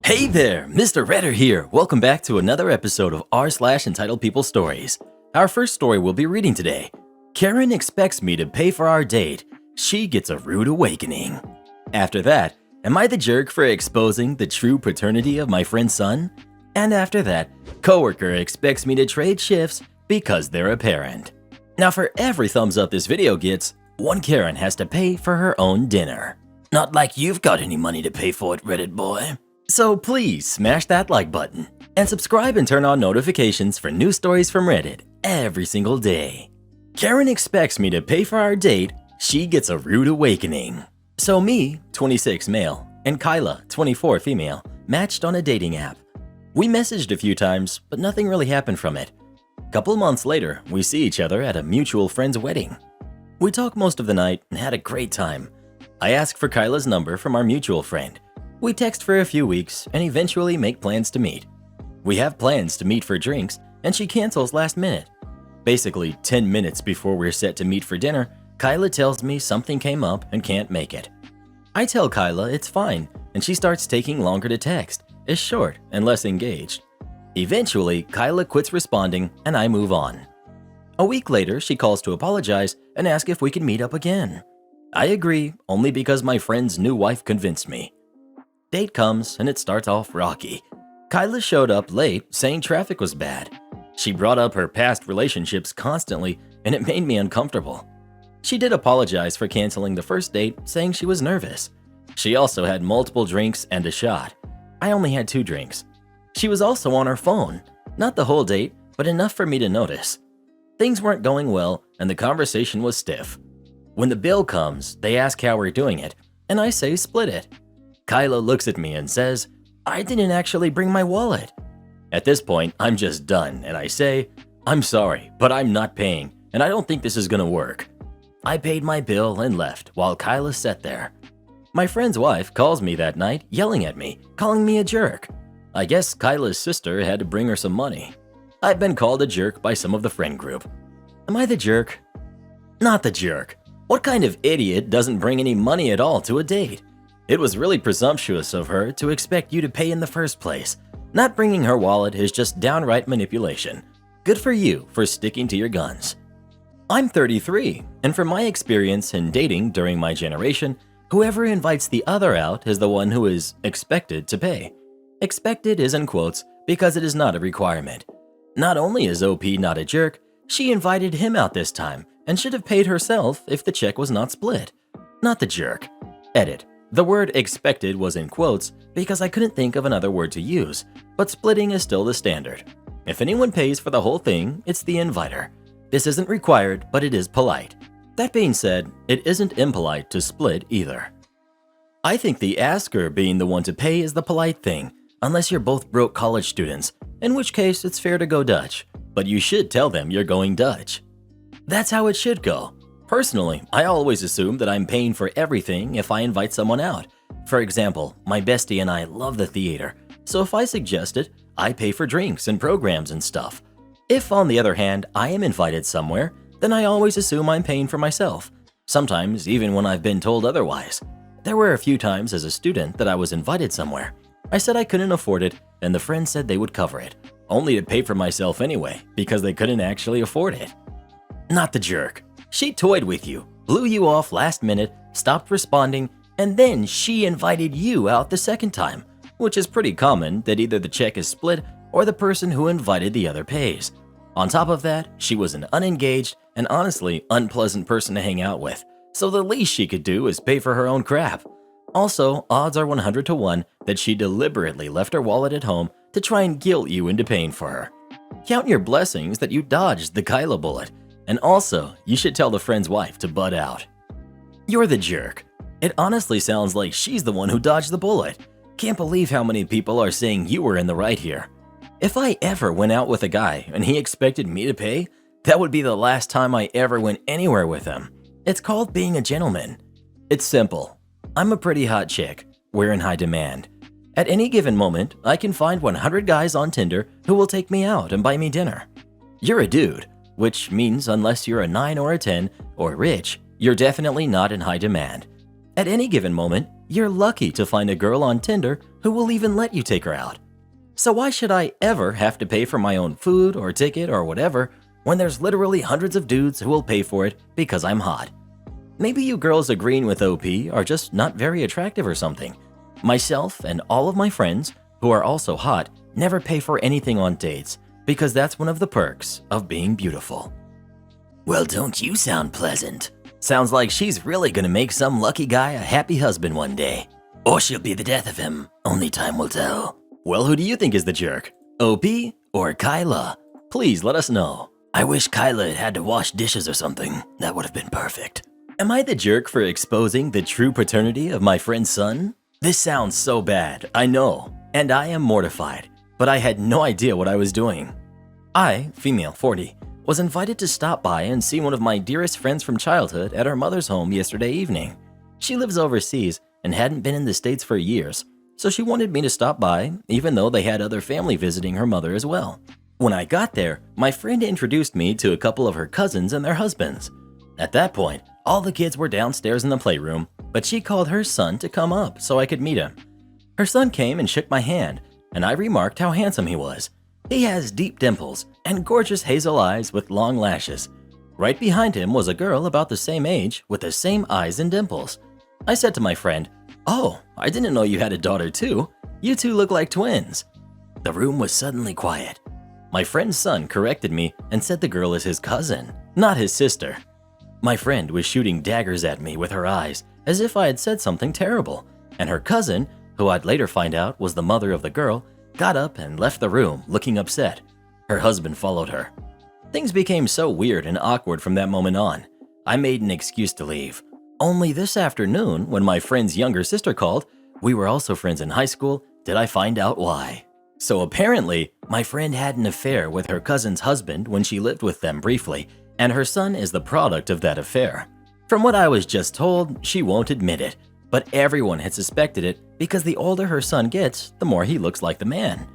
Hey there, Mr. Redder here. Welcome back to another episode of r/Entitled People Stories. Our first story we'll be reading today. Karen expects me to pay for our date. She gets a rude awakening. After that, am I the jerk for exposing the true paternity of my friend's son? And after that, coworker expects me to trade shifts because they're a parent. Now for every thumbs up this video gets, one Karen has to pay for her own dinner. Not like you've got any money to pay for it, Reddit boy. So please smash that like button and subscribe and turn on notifications for new stories from Reddit every single day. Karen expects me to pay for our date. She gets a rude awakening. So me, 26 male, and Kyla, 24 female, matched on a dating app. We messaged a few times, but nothing really happened from it. Couple months later, we see each other at a mutual friend's wedding. We talked most of the night and had a great time. I asked for Kyla's number from our mutual friend. We text for a few weeks and eventually make plans to meet. We have plans to meet for drinks and she cancels last minute. Basically 10 minutes before we're set to meet for dinner, Kyla tells me something came up and can't make it. I tell Kyla it's fine and she starts taking longer to text, is short and less engaged. Eventually, Kyla quits responding and I move on. A week later, she calls to apologize and ask if we can meet up again. I agree only because my friend's new wife convinced me. Date comes and it starts off rocky. Kyla showed up late saying traffic was bad. She brought up her past relationships constantly and it made me uncomfortable. She did apologize for canceling the first date, saying she was nervous. She also had multiple drinks and a shot. I only had 2 drinks. She was also on her phone. Not the whole date, but enough for me to notice. Things weren't going well and the conversation was stiff. When the bill comes, they ask how we're doing it, and I say split it. Kyla looks at me and says, I didn't actually bring my wallet. At this point, I'm just done and I say, I'm sorry, but I'm not paying and I don't think this is gonna work. I paid my bill and left while Kyla sat there. My friend's wife calls me that night yelling at me, calling me a jerk. I guess Kyla's sister had to bring her some money. I've been called a jerk by some of the friend group. Am I the jerk? Not the jerk. What kind of idiot doesn't bring any money at all to a date? It was really presumptuous of her to expect you to pay in the first place. Not bringing her wallet is just downright manipulation. Good for you for sticking to your guns. I'm 33, and from my experience in dating during my generation, whoever invites the other out is the one who is expected to pay. Expected is in quotes because it is not a requirement. Not only is OP not a jerk, she invited him out this time and should have paid herself if the check was not split. Not the jerk. Edit. The word expected was in quotes because I couldn't think of another word to use, but splitting is still the standard. If anyone pays for the whole thing, it's the inviter. This isn't required, but it is polite. That being said, it isn't impolite to split either. I think the asker being the one to pay is the polite thing, unless you're both broke college students, in which case it's fair to go Dutch, but you should tell them you're going Dutch. That's how it should go. Personally, I always assume that I'm paying for everything if I invite someone out. For example, my bestie and I love the theater, so if I suggest it, I pay for drinks and programs and stuff. If, on the other hand, I am invited somewhere, then I always assume I'm paying for myself, sometimes even when I've been told otherwise. There were a few times as a student that I was invited somewhere. I said I couldn't afford it, and the friend said they would cover it, only to pay for myself anyway because they couldn't actually afford it. Not the jerk. She toyed with you, blew you off last minute, stopped responding, and then she invited you out the second time, which is pretty common that either the check is split or the person who invited the other pays. On top of that, she was an unengaged and honestly unpleasant person to hang out with, so the least she could do is pay for her own crap. Also, odds are 100 to 1 that she deliberately left her wallet at home to try and guilt you into paying for her. Count your blessings that you dodged the Kyla bullet. And also, you should tell the friend's wife to butt out. You're the jerk. It honestly sounds like she's the one who dodged the bullet. Can't believe how many people are saying you were in the right here. If I ever went out with a guy and he expected me to pay, that would be the last time I ever went anywhere with him. It's called being a gentleman. It's simple. I'm a pretty hot chick. We're in high demand. At any given moment, I can find 100 guys on Tinder who will take me out and buy me dinner. You're a dude. Which means unless you're a 9 or a 10 or rich, you're definitely not in high demand. At any given moment, You're lucky to find a girl on Tinder who will even let you take her out. So why should I ever have to pay for my own food or ticket or whatever when there's literally hundreds of dudes who will pay for it because I'm hot? Maybe you girls agreeing with OP are just not very attractive or something. Myself and all of my friends, who are also hot, never pay for anything on dates because that's one of the perks of being beautiful. Well, don't you sound pleasant? Sounds like she's really gonna make some lucky guy a happy husband one day. Or she'll be the death of him. Only time will tell. Well, who do you think is the jerk? OP or Kyla? Please let us know. I wish Kyla had to wash dishes or something. That would have been perfect. Am I the jerk for exposing the true paternity of my friend's son? This sounds so bad, I know, and I am mortified, but I had no idea what I was doing. I, female 40, was invited to stop by and see one of my dearest friends from childhood at her mother's home yesterday evening. She lives overseas and hadn't been in the States for years, so she wanted me to stop by, even though they had other family visiting her mother as well. When I got there, my friend introduced me to a couple of her cousins and their husbands. At that point, all the kids were downstairs in the playroom, but she called her son to come up so I could meet him. Her son came and shook my hand, and I remarked how handsome he was. He has deep dimples and gorgeous hazel eyes with long lashes. Right behind him was a girl about the same age with the same eyes and dimples. I said to my friend, "Oh, I didn't know you had a daughter too. You two look like twins." The room was suddenly quiet. My friend's son corrected me and said the girl is his cousin, not his sister. My friend was shooting daggers at me with her eyes as if I had said something terrible, and her cousin, who I'd later find out was the mother of the girl, got up and left the room looking upset. Her husband followed her. Things became so weird and awkward from that moment on. I made an excuse to leave. Only this afternoon, when my friend's younger sister called, we were also friends in high school, did I find out why. So apparently, my friend had an affair with her cousin's husband when she lived with them briefly, and her son is the product of that affair. From what I was just told, she won't admit it, but everyone had suspected it because the older her son gets, the more he looks like the man.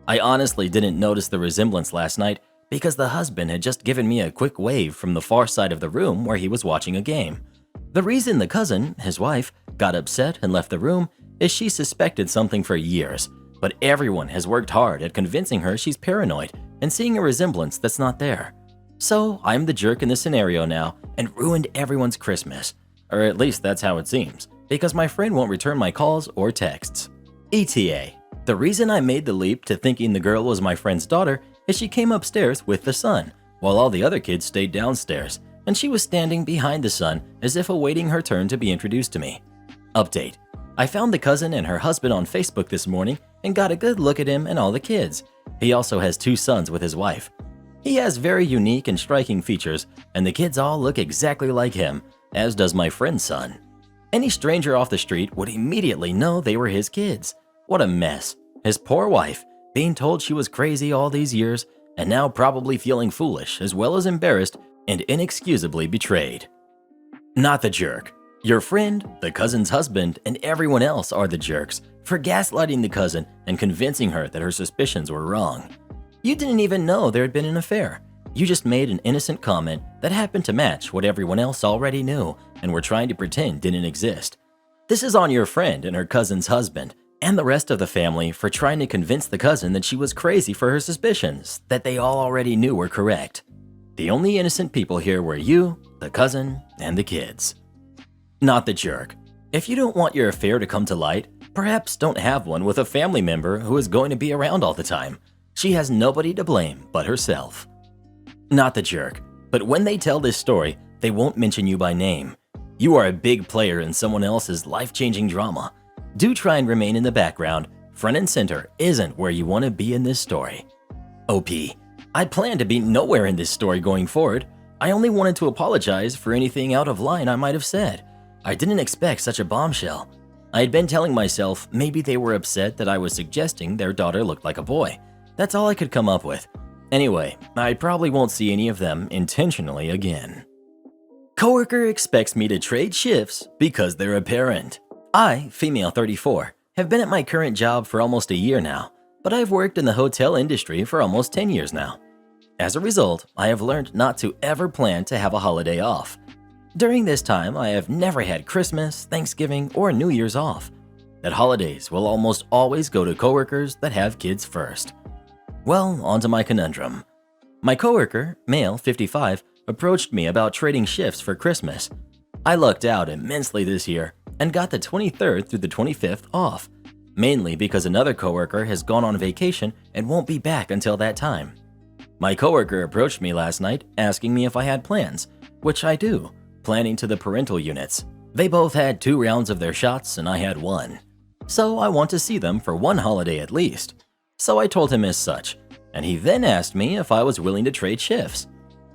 I honestly didn't notice the resemblance last night because the husband had just given me a quick wave from the far side of the room where he was watching a game. The reason the cousin, his wife, got upset and left the room is she suspected something for years, but everyone has worked hard at convincing her she's paranoid and seeing a resemblance that's not there. So I'm the jerk in this scenario now and ruined everyone's Christmas, or at least that's how it seems, because my friend won't return my calls or texts. ETA. The reason I made the leap to thinking the girl was my friend's daughter is she came upstairs with the son, while all the other kids stayed downstairs, and she was standing behind the son as if awaiting her turn to be introduced to me. Update. I found the cousin and her husband on Facebook this morning and got a good look at him and all the kids. He also has 2 sons with his wife. He has very unique and striking features, and the kids all look exactly like him, as does my friend's son. Any stranger off the street would immediately know they were his kids. What a mess. His poor wife, being told she was crazy all these years, and now probably feeling foolish as well as embarrassed and inexcusably betrayed. Not the jerk. Your friend, the cousin's husband, and everyone else are the jerks for gaslighting the cousin and convincing her that her suspicions were wrong. You didn't even know there had been an affair. You just made an innocent comment that happened to match what everyone else already knew and were trying to pretend didn't exist. This is on your friend and her cousin's husband and the rest of the family for trying to convince the cousin that she was crazy for her suspicions that they all already knew were correct. The only innocent people here were you, the cousin, and the kids. Not the jerk. If you don't want your affair to come to light, perhaps don't have one with a family member who is going to be around all the time. She has nobody to blame but herself. Not the jerk, but when they tell this story, they won't mention you by name. You are a big player in someone else's life-changing drama. Do try and remain in the background. Front and center isn't where you want to be in this story. OP. I plan to be nowhere in this story going forward. I only wanted to apologize for anything out of line I might have said. I didn't expect such a bombshell. I had been telling myself maybe they were upset that I was suggesting their daughter looked like a boy. That's all I could come up with. Anyway, I probably won't see any of them intentionally again. Coworker expects me to trade shifts because they're a parent. I, female 34, have been at my current job for almost a year now, but I've worked in the hotel industry for almost 10 years now. As a result, I have learned not to ever plan to have a holiday off. During this time, I have never had Christmas, Thanksgiving, or New Year's off. That holidays will almost always go to coworkers that have kids first. Well, on to my conundrum. My coworker, male 55, approached me about trading shifts for Christmas. I lucked out immensely this year and got the 23rd through the 25th off, mainly because another coworker has gone on vacation and won't be back until that time. My coworker approached me last night asking me if I had plans, which I do, planning to the parental units. They both had 2 rounds of their shots and I had 1. So I want to see them for 1 holiday at least. So I told him as such, and he then asked me if I was willing to trade shifts.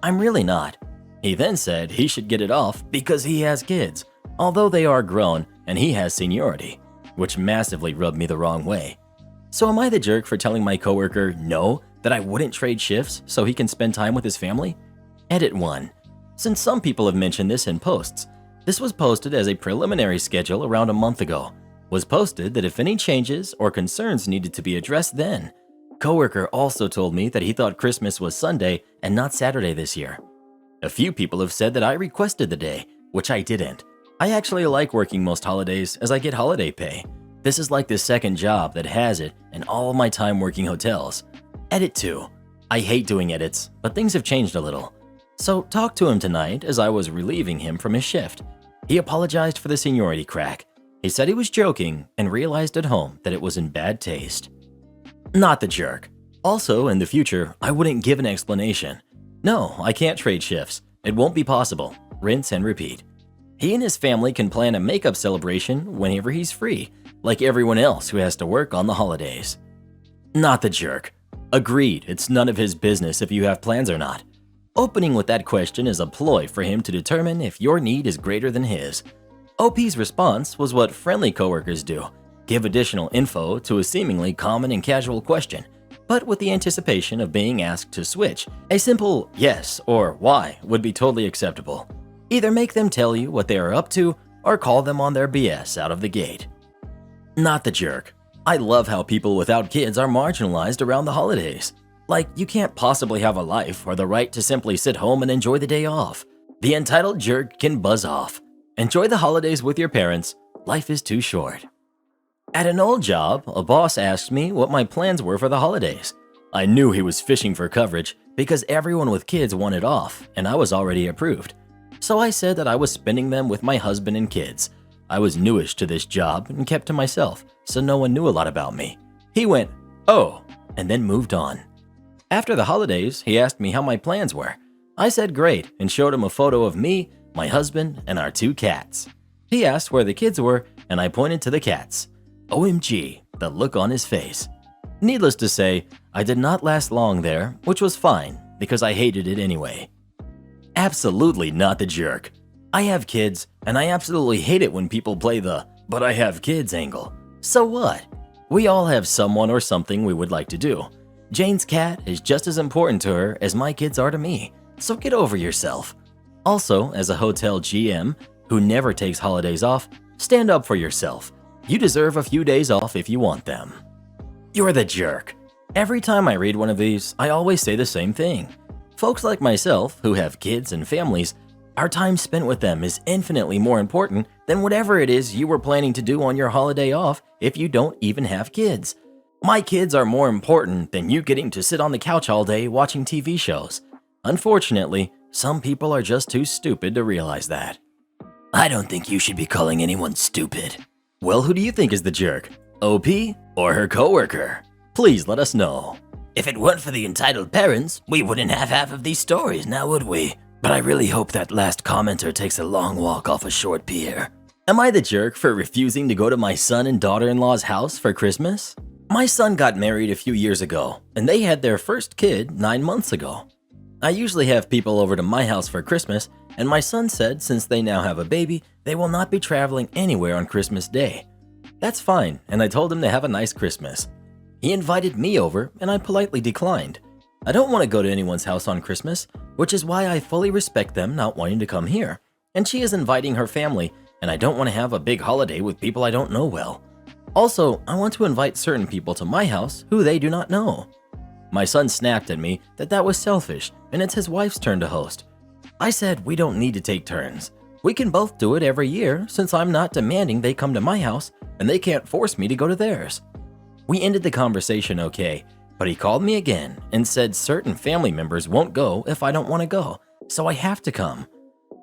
I'm really not. He then said he should get it off because he has kids, although they are grown and he has seniority, which massively rubbed me the wrong way. So am I the jerk for telling my coworker no, that I wouldn't trade shifts so he can spend time with his family? Edit 1. Since some people have mentioned this in posts, this was posted as a preliminary schedule around a month ago. Was posted that if any changes or concerns needed to be addressed then. Coworker also told me that he thought Christmas was Sunday and not Saturday this year. A few people have said that I requested the day, which I didn't. I actually like working most holidays as I get holiday pay. This is like the second job that has it and all of my time working hotels. Edit 2. I hate doing edits, but things have changed a little. So talked to him tonight as I was relieving him from his shift. He apologized for the seniority crack. He said he was joking and realized at home that it was in bad taste. Not the jerk. Also, in the future, I wouldn't give an explanation. No, I can't trade shifts. It won't be possible. Rinse and repeat. He and his family can plan a makeup celebration whenever he's free, like everyone else who has to work on the holidays. Not the jerk. Agreed, it's none of his business if you have plans or not. Opening with that question is a ploy for him to determine if your need is greater than his. OP's response was what friendly coworkers do, give additional info to a seemingly common and casual question, but with the anticipation of being asked to switch. A simple yes or why would be totally acceptable. Either make them tell you what they are up to or call them on their BS out of the gate. Not the jerk. I love how people without kids are marginalized around the holidays. Like you can't possibly have a life or the right to simply sit home and enjoy the day off. The entitled jerk can buzz off. Enjoy the holidays with your parents. Life is too short. At an old job, a boss asked me what my plans were for the holidays. I knew he was fishing for coverage because everyone with kids wanted off and I was already approved. So I said that I was spending them with my husband and kids. I was newish to this job and kept to myself, so no one knew a lot about me. He went, "Oh," and then moved on. After the holidays, he asked me how my plans were. I said great and showed him a photo of me, my husband, and our 2 cats. He asked where the kids were, and I pointed to the cats. OMG, the look on his face. Needless to say, I did not last long there, which was fine, because I hated it anyway. Absolutely not the jerk. I have kids, and I absolutely hate it when people play the "but I have kids" angle. So what? We all have someone or something we would like to do. Jane's cat is just as important to her as my kids are to me, so get over yourself. Also, as a hotel GM who never takes holidays off, stand up for yourself. You deserve a few days off if you want them. You're the jerk. Every time I read one of these, I always say the same thing. Folks like myself, who have kids and families, our time spent with them is infinitely more important than whatever it is you were planning to do on your holiday off if you don't even have kids. My kids are more important than you getting to sit on the couch all day watching TV shows. Unfortunately, some people are just too stupid to realize that. I don't think you should be calling anyone stupid. Well, who do you think is the jerk? OP or her coworker? Please let us know. If it weren't for the entitled parents, we wouldn't have half of these stories now, would we? But I really hope that last commenter takes a long walk off a short pier. Am I the jerk for refusing to go to my son and daughter-in-law's house for Christmas? My son got married a few years ago, and they had their first kid 9 months ago. I usually have people over to my house for Christmas, and my son said since they now have a baby, they will not be traveling anywhere on Christmas Day. That's fine, and I told him to have a nice Christmas. He invited me over, and I politely declined. I don't want to go to anyone's house on Christmas, which is why I fully respect them not wanting to come here. And she is inviting her family, and I don't want to have a big holiday with people I don't know well. Also, I want to invite certain people to my house who they do not know. My son snapped at me that was selfish and it's his wife's turn to host. I said we don't need to take turns. We can both do it every year since I'm not demanding they come to my house and they can't force me to go to theirs. We ended the conversation okay, but he called me again and said certain family members won't go if I don't want to go, so I have to come.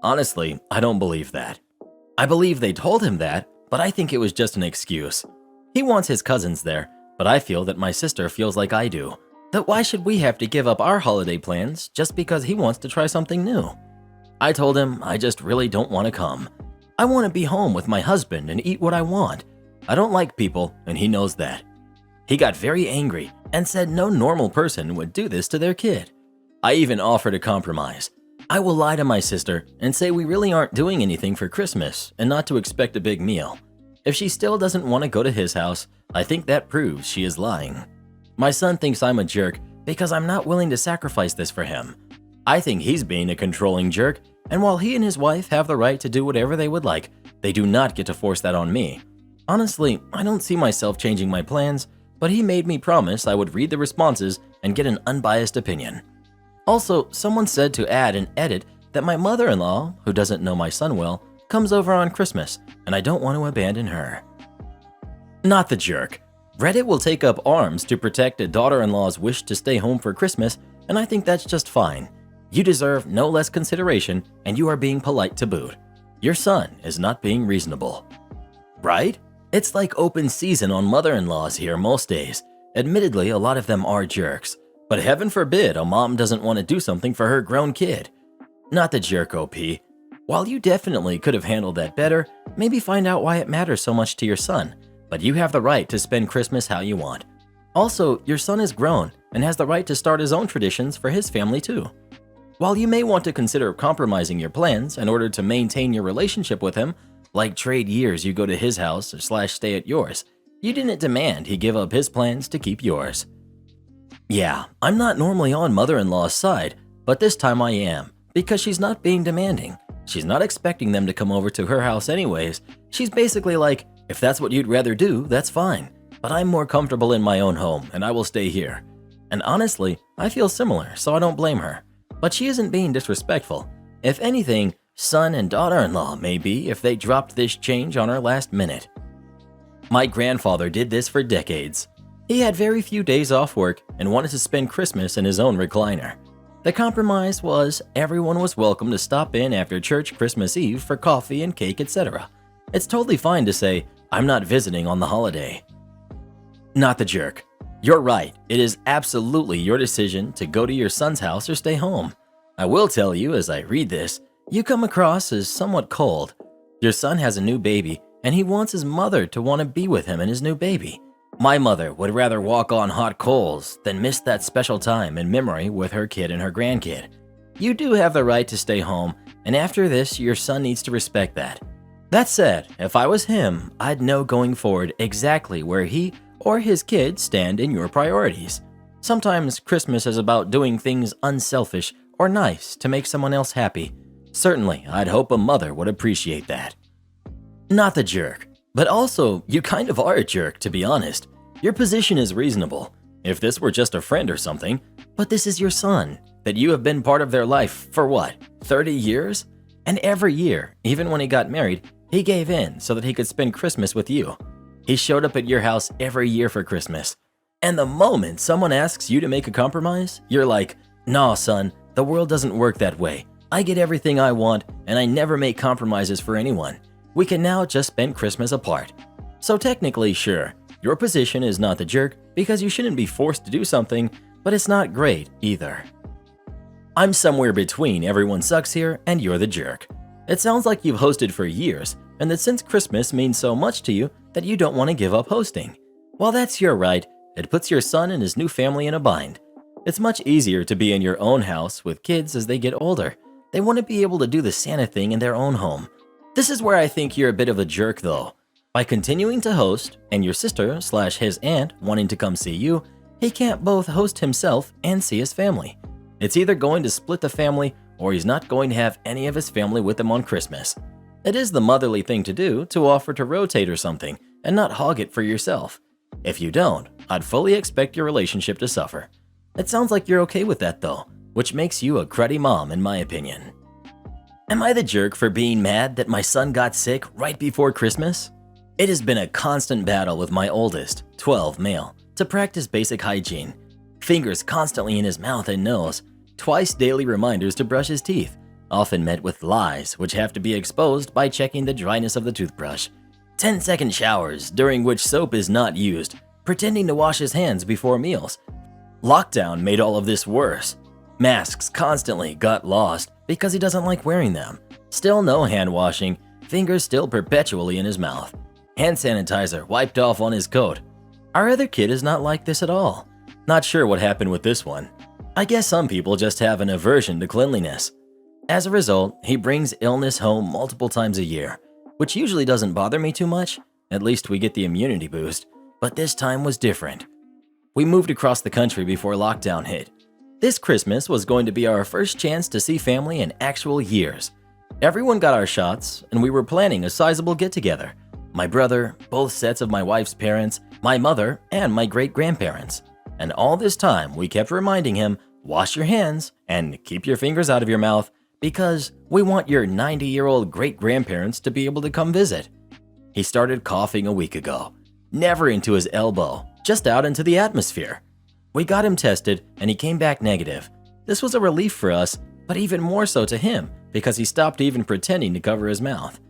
Honestly, I don't believe that. I believe they told him that, but I think it was just an excuse. He wants his cousins there, but I feel that my sister feels like I do. That why should we have to give up our holiday plans just because he wants to try something new? I told him I just really don't want to come. I want to be home with my husband and eat what I want. I don't like people, and he knows that. He got very angry and said no normal person would do this to their kid. I even offered a compromise. I will lie to my sister and say we really aren't doing anything for Christmas and not to expect a big meal. If she still doesn't want to go to his house, I think that proves she is lying. My son thinks I'm a jerk because I'm not willing to sacrifice this for him. I think he's being a controlling jerk, and while he and his wife have the right to do whatever they would like, they do not get to force that on me. Honestly, I don't see myself changing my plans, but he made me promise I would read the responses and get an unbiased opinion. Also, someone said to add and edit that my mother-in-law, who doesn't know my son well, comes over on Christmas, and I don't want to abandon her. Not the jerk. Reddit will take up arms to protect a daughter-in-law's wish to stay home for Christmas, and I think that's just fine. You deserve no less consideration, and you are being polite to boot. Your son is not being reasonable. Right? It's like open season on mother-in-laws here most days. Admittedly, a lot of them are jerks. But heaven forbid a mom doesn't want to do something for her grown kid. Not the jerk, OP. While you definitely could have handled that better, maybe find out why it matters so much to your son. But you have the right to spend Christmas how you want. Also, your son is grown and has the right to start his own traditions for his family too. While you may want to consider compromising your plans in order to maintain your relationship with him, like trade years you go to his house / stay at yours, you didn't demand he give up his plans to keep yours. Yeah, I'm not normally on mother-in-law's side, but this time I am, because she's not being demanding. She's not expecting them to come over to her house anyways. She's basically like, if that's what you'd rather do, that's fine. But I'm more comfortable in my own home, and I will stay here. And honestly, I feel similar, so I don't blame her. But she isn't being disrespectful. If anything, son and daughter-in-law may be if they dropped this change on her last minute. My grandfather did this for decades. He had very few days off work and wanted to spend Christmas in his own recliner. The compromise was everyone was welcome to stop in after church Christmas Eve for coffee and cake, etc. It's totally fine to say, I'm not visiting on the holiday. Not the jerk. You're right, it is absolutely your decision to go to your son's house or stay home. I will tell you as I read this, you come across as somewhat cold. Your son has a new baby and he wants his mother to want to be with him and his new baby. My mother would rather walk on hot coals than miss that special time in memory with her kid and her grandkid. You do have the right to stay home, and after this, your son needs to respect that. That said, if I was him, I'd know going forward exactly where he or his kids stand in your priorities. Sometimes Christmas is about doing things unselfish or nice to make someone else happy. Certainly, I'd hope a mother would appreciate that. Not the jerk. But also, you kind of are a jerk, to be honest. Your position is reasonable, if this were just a friend or something, but this is your son, that you have been part of their life for what, 30 years? And every year, even when he got married, he gave in so that he could spend Christmas with you. He showed up at your house every year for Christmas. And the moment someone asks you to make a compromise, you're like, nah, son, the world doesn't work that way. I get everything I want, and I never make compromises for anyone. We can now just spend Christmas apart. So technically, sure, your position is not the jerk because you shouldn't be forced to do something, but it's not great either. I'm somewhere between everyone sucks here and you're the jerk. It sounds like you've hosted for years and that since Christmas means so much to you that you don't want to give up hosting. While that's your right, it puts your son and his new family in a bind. It's much easier to be in your own house with kids as they get older. They want to be able to do the Santa thing in their own home. This is where I think you're a bit of a jerk though. By continuing to host, and your sister / his aunt wanting to come see you, he can't both host himself and see his family. It's either going to split the family or he's not going to have any of his family with him on Christmas. It is the motherly thing to do to offer to rotate or something and not hog it for yourself. If you don't, I'd fully expect your relationship to suffer. It sounds like you're okay with that though, which makes you a cruddy mom in my opinion. Am I the jerk for being mad that my son got sick right before Christmas? It has been a constant battle with my oldest, 12 male, to practice basic hygiene. Fingers constantly in his mouth and nose, twice daily reminders to brush his teeth, often met with lies which have to be exposed by checking the dryness of the toothbrush. 10-second showers during which soap is not used, pretending to wash his hands before meals. Lockdown made all of this worse. Masks constantly got lost because he doesn't like wearing them. Still no hand washing, fingers still perpetually in his mouth. Hand sanitizer wiped off on his coat. Our other kid is not like this at all. Not sure what happened with this one. I guess some people just have an aversion to cleanliness. As a result, he brings illness home multiple times a year, which usually doesn't bother me too much. At least we get the immunity boost, but this time was different. We moved across the country before lockdown hit. This Christmas was going to be our first chance to see family in actual years. Everyone got our shots, and we were planning a sizable get-together. My brother, both sets of my wife's parents, my mother, and my great-grandparents. And all this time, we kept reminding him, wash your hands and keep your fingers out of your mouth because we want your 90-year-old great-grandparents to be able to come visit. He started coughing a week ago, never into his elbow, just out into the atmosphere. We got him tested and he came back negative. This was a relief for us, but even more so to him because he stopped even pretending to cover his mouth.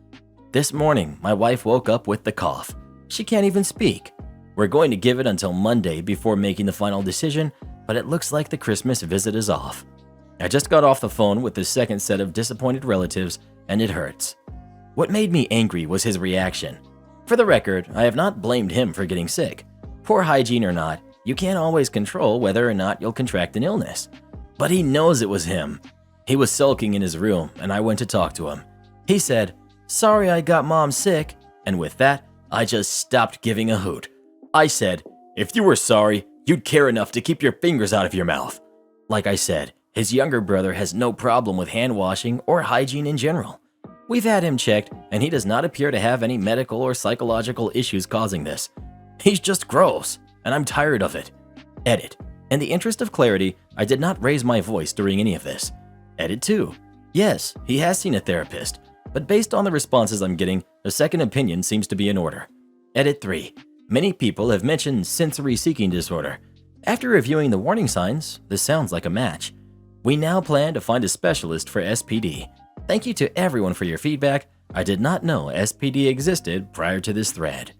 This morning, my wife woke up with the cough. She can't even speak. We're going to give it until Monday before making the final decision, but it looks like the Christmas visit is off. I just got off the phone with the second set of disappointed relatives, and it hurts. What made me angry was his reaction. For the record, I have not blamed him for getting sick. Poor hygiene or not, you can't always control whether or not you'll contract an illness. But he knows it was him. He was sulking in his room, and I went to talk to him. He said, "Sorry I got mom sick," and with that, I just stopped giving a hoot. I said, "If you were sorry, you'd care enough to keep your fingers out of your mouth." Like I said, his younger brother has no problem with hand washing or hygiene in general. We've had him checked, and he does not appear to have any medical or psychological issues causing this. He's just gross, and I'm tired of it. Edit. In the interest of clarity, I did not raise my voice during any of this. Edit 2. Yes, he has seen a therapist, but based on the responses I'm getting, a second opinion seems to be in order. Edit 3. Many people have mentioned sensory seeking disorder. After reviewing the warning signs, this sounds like a match. We now plan to find a specialist for SPD. Thank you to everyone for your feedback. I did not know SPD existed prior to this thread.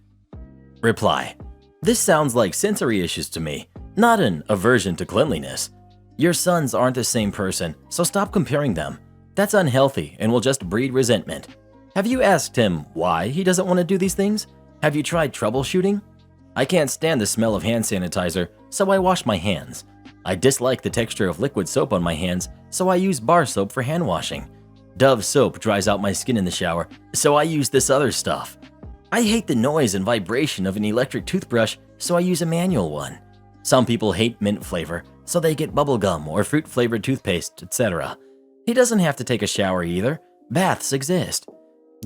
Reply. This sounds like sensory issues to me, not an aversion to cleanliness. Your sons aren't the same person, so stop comparing them. That's unhealthy and will just breed resentment. Have you asked him why he doesn't want to do these things? Have you tried troubleshooting? I can't stand the smell of hand sanitizer, so I wash my hands. I dislike the texture of liquid soap on my hands, so I use bar soap for hand washing. Dove soap dries out my skin in the shower, so I use this other stuff. I hate the noise and vibration of an electric toothbrush, so I use a manual one. Some people hate mint flavor, so they get bubblegum or fruit-flavored toothpaste, etc. He doesn't have to take a shower either. Baths exist.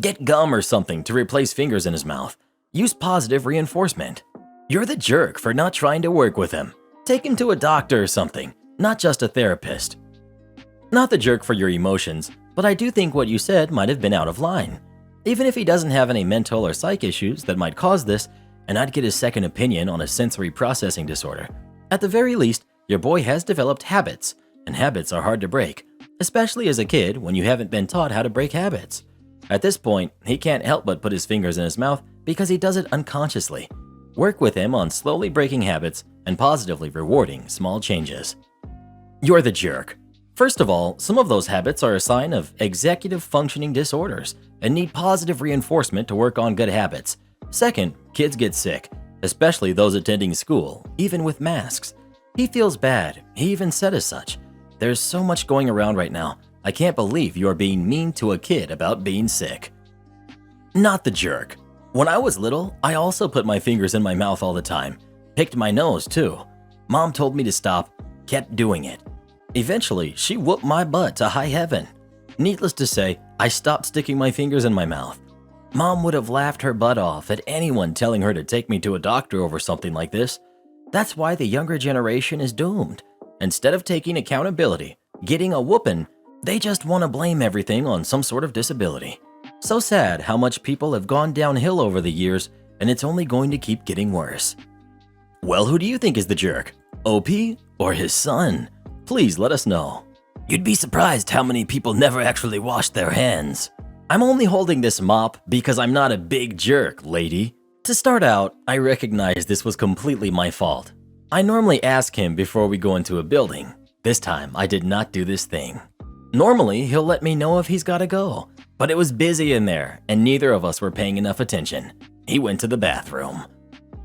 Get gum or something to replace fingers in his mouth. Use positive reinforcement. You're the jerk for not trying to work with him. Take him to a doctor or something, not just a therapist. Not the jerk for your emotions, but I do think what you said might have been out of line. Even if he doesn't have any mental or psych issues that might cause this, and I'd get his second opinion on a sensory processing disorder. At the very least, your boy has developed habits, and habits are hard to break, especially as a kid when you haven't been taught how to break habits. At this point, he can't help but put his fingers in his mouth because he does it unconsciously. Work with him on slowly breaking habits and positively rewarding small changes. You're the jerk. First of all, some of those habits are a sign of executive functioning disorders and need positive reinforcement to work on good habits. Second, kids get sick, especially those attending school, even with masks. He feels bad. He even said as such. There's so much going around right now. I can't believe you are being mean to a kid about being sick. Not the jerk. When I was little, I also put my fingers in my mouth all the time. Picked my nose too. Mom told me to stop, kept doing it. Eventually, she whooped my butt to high heaven. Needless to say, I stopped sticking my fingers in my mouth. Mom would have laughed her butt off at anyone telling her to take me to a doctor over something like this. That's why the younger generation is doomed. Instead of taking accountability, getting a whooping, They just want to blame everything on some sort of disability. So sad how much people have gone downhill over the years, and it's only going to keep getting worse. Well, who do you think is the jerk? OP or his son? Please let us know. You'd be surprised how many people never actually wash their hands. I'm only holding this mop because I'm not a big jerk, lady. To start out, I recognize this was completely my fault. I normally ask him before we go into a building. This time, I did not do this thing. Normally, he'll let me know if he's gotta go, but it was busy in there and neither of us were paying enough attention. He went to the bathroom.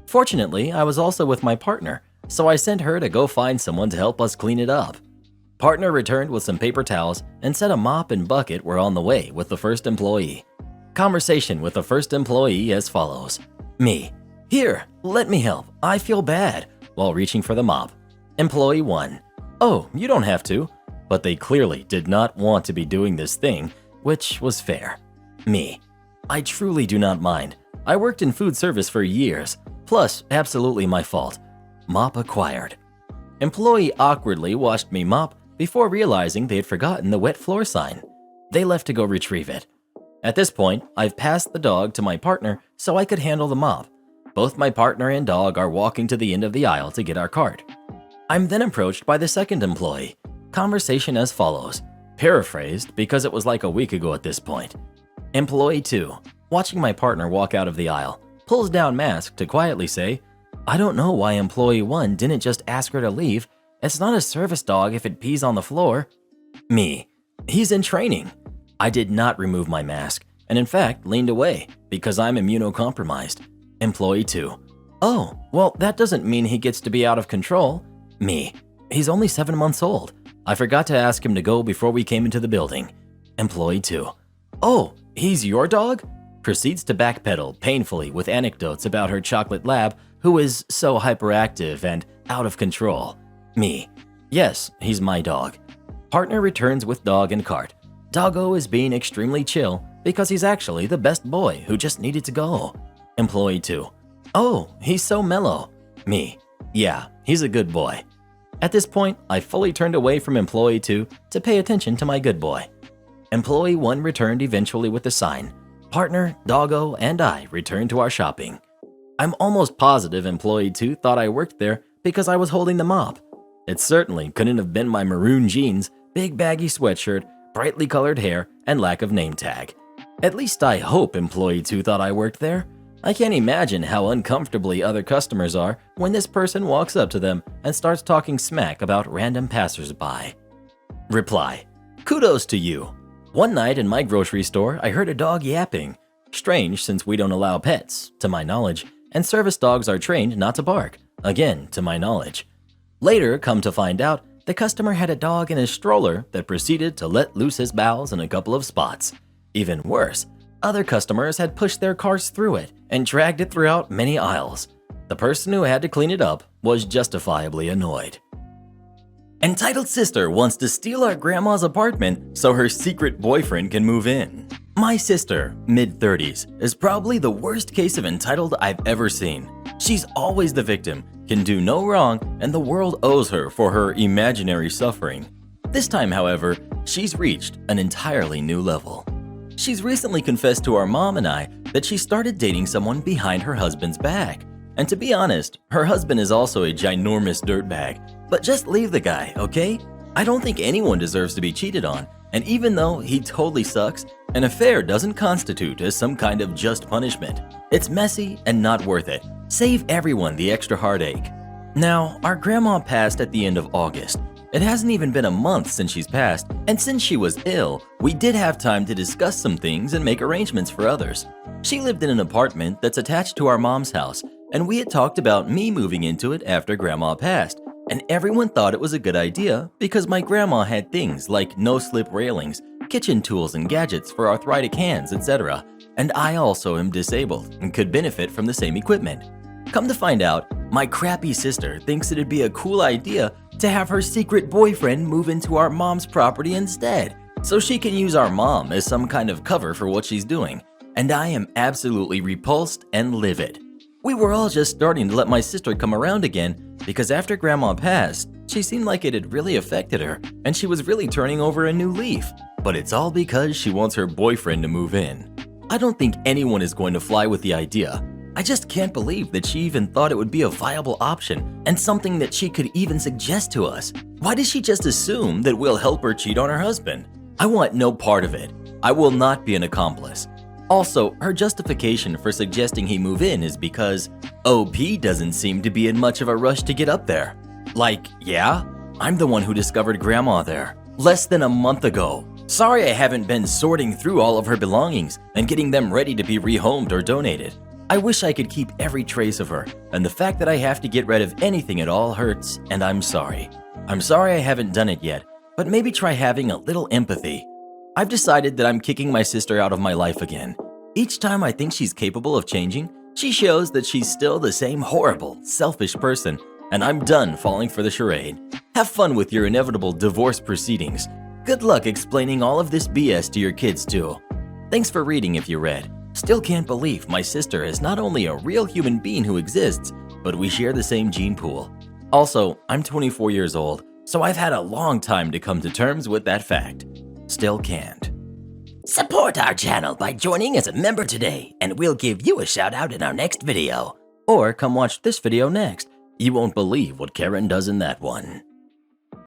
Fortunately, I was also with my partner, so I sent her to go find someone to help us clean it up. Partner returned with some paper towels and said a mop and bucket were on the way with the first employee. Conversation with the first employee as follows. Me. Here, let me help. I feel bad. While reaching for the mop. Employee 1. Oh, you don't have to. But they clearly did not want to be doing this thing, which was fair. Me. I truly do not mind. I worked in food service for years. Plus, absolutely my fault. Mop acquired. Employee awkwardly watched me mop before realizing they had forgotten the wet floor sign. They left to go retrieve it. At this point, I've passed the dog to my partner so I could handle the mop. Both my partner and dog are walking to the end of the aisle to get our cart. I'm then approached by the second employee. Conversation as follows, paraphrased because it was like a week ago at this point. Employee 2, watching my partner walk out of the aisle, pulls down mask to quietly say, I don't know why employee 1 didn't just ask her to leave. It's not a service dog if it pees on the floor. Me. He's in training. I did not remove my mask and in fact leaned away because I'm immunocompromised. Employee 2. Oh, well that doesn't mean he gets to be out of control. Me. He's only 7 months old. I forgot to ask him to go before we came into the building. Employee 2. Oh, he's your dog? Proceeds to backpedal painfully with anecdotes about her chocolate lab who is so hyperactive and out of control. Me. Yes, he's my dog. Partner returns with dog and cart. Doggo is being extremely chill because he's actually the best boy who just needed to go. Employee 2. Oh, he's so mellow. Me. Yeah, he's a good boy. At this point, I fully turned away from employee 2 to pay attention to my good boy. Employee 1 returned eventually with the sign. Partner, doggo, and I returned to our shopping. I'm almost positive employee 2 thought I worked there because I was holding the mop. It certainly couldn't have been my maroon jeans, big baggy sweatshirt, brightly colored hair, and lack of name tag. At least I hope employee 2 thought I worked there. I can't imagine how uncomfortably other customers are when this person walks up to them and starts talking smack about random passersby. Reply. Kudos to you. One night in my grocery store, I heard a dog yapping. Strange since we don't allow pets, to my knowledge, and service dogs are trained not to bark, again, to my knowledge. Later, come to find out, the customer had a dog in his stroller that proceeded to let loose his bowels in a couple of spots. Even worse, other customers had pushed their carts through it and dragged it throughout many aisles. The person who had to clean it up was justifiably annoyed. Entitled sister wants to steal our grandma's apartment so her secret boyfriend can move in. My sister, mid-30s, is probably the worst case of entitled I've ever seen. She's always the victim, can do no wrong, and the world owes her for her imaginary suffering. This time, however, she's reached an entirely new level. She's recently confessed to our mom and I that she started dating someone behind her husband's back. And to be honest, her husband is also a ginormous dirtbag. But just leave the guy, okay? I don't think anyone deserves to be cheated on, and even though he totally sucks, an affair doesn't constitute as some kind of just punishment. It's messy and not worth it. Save everyone the extra heartache. Now, our grandma passed at the end of August. It hasn't even been a month since she's passed, and since she was ill, we did have time to discuss some things and make arrangements for others. She lived in an apartment that's attached to our mom's house, and we had talked about me moving into it after grandma passed, and everyone thought it was a good idea because my grandma had things like no-slip railings, kitchen tools and gadgets for arthritic hands, etc. And I also am disabled and could benefit from the same equipment. Come to find out, my crappy sister thinks it'd be a cool idea to have her secret boyfriend move into our mom's property instead, so she can use our mom as some kind of cover for what she's doing. And I am absolutely repulsed and livid. We were all just starting to let my sister come around again because after grandma passed, She seemed like it had really affected her, and she was really turning over a new leaf. But it's all because she wants her boyfriend to move in. I don't think anyone is going to fly with the idea. I just can't believe that she even thought it would be a viable option and something that she could even suggest to us. Why does she just assume that we'll help her cheat on her husband? I want no part of it. I will not be an accomplice. Also, her justification for suggesting he move in is because OP doesn't seem to be in much of a rush to get up there. Like, yeah, I'm the one who discovered Grandma there, less than a month ago. Sorry I haven't been sorting through all of her belongings and getting them ready to be rehomed or donated. I wish I could keep every trace of her, and the fact that I have to get rid of anything at all hurts, and I'm sorry. I'm sorry I haven't done it yet, but maybe try having a little empathy. I've decided that I'm kicking my sister out of my life again. Each time I think she's capable of changing, she shows that she's still the same horrible, selfish person, and I'm done falling for the charade. Have fun with your inevitable divorce proceedings. Good luck explaining all of this BS to your kids too. Thanks for reading if you read. Still can't believe my sister is not only a real human being who exists, but we share the same gene pool. Also, I'm 24 years old, so I've had a long time to come to terms with that fact. Still can't. Support our channel by joining as a member today, and we'll give you a shout out in our next video. Or come watch this video next. You won't believe what Karen does in that one.